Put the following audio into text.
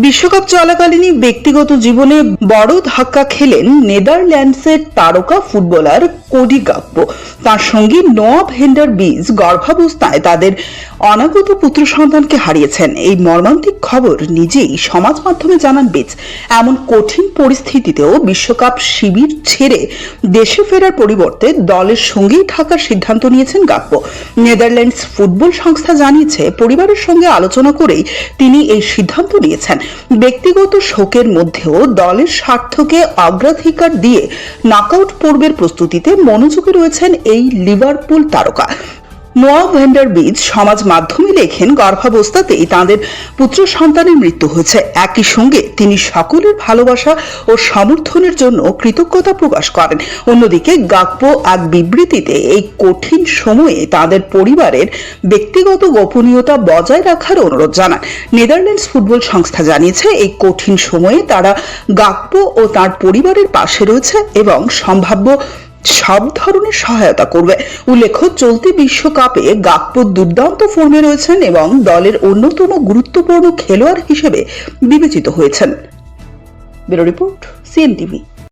বিশ্বকাপ চলাকালীনই ব্যক্তিগত জীবনে বড় ধাক্কা খেলেন নেদারল্যান্ডসের তারকা ফুটবলার কোডি গাকপো। তার সঙ্গী নোয়া ভেন্ডার বিজ গর্ভাবস্থায় তাদের অনাগত পুত্র সন্তানকে হারিয়েছেন। এই মর্মান্তিক খবর নিজেই সমাজ মাধ্যমে জানান বিজ। এমন কঠিন পরিস্থিতিতেও বিশ্বকাপ শিবির ছেড়ে দেশে ফেরার পরিবর্তে দলের সঙ্গেই থাকার সিদ্ধান্ত নিয়েছেন গাকপো। নেদারল্যান্ডস ফুটবল সংস্থা জানিয়েছে, পরিবারের সঙ্গে আলোচনা করেই তিনি এই সিদ্ধান্ত নিয়েছেন। ব্যক্তিগত শোকের মধ্যেও দলের স্বার্থকে অগ্রাধিকার দিয়ে নকআউট পর্বের প্রস্তুতিতে মনোযোগী রয়েছেন এই লিভারপুল তারকা। নোয়া ভেন্ডার বিজ সমাজ মাধ্যমে লেখেন, গর্ভাবস্থাতেই তাঁদের পুত্র সন্তানের মৃত্যু হয়েছে। একই সঙ্গে তিনি সকলের ভালোবাসা ও সমর্থনের জন্য কৃতজ্ঞতা প্রকাশ করেন। অন্যদিকে গাকপো এক বিবৃতিতে এই কঠিন সময়ে তাদের পরিবারের ব্যক্তিগত গোপনীয়তা বজায় রাখার অনুরোধ জানান। নেদারল্যান্ডস ফুটবল সংস্থা জানিয়েছে, এই কঠিন সময়ে তারা গাকপো ও তার পরিবারের পাশে রয়েছে এবং সম্ভাব্য সব ধরনের সহায়তা করবে। উল্লেখ্য, চলতি বিশ্বকাপে গাকপো দুর্দান্ত ফর্মে রয়েছেন এবং দলের অন্যতম গুরুত্বপূর্ণ খেলোয়াড় হিসেবে বিবেচিত হয়েছেন। Bureau report, CNTV.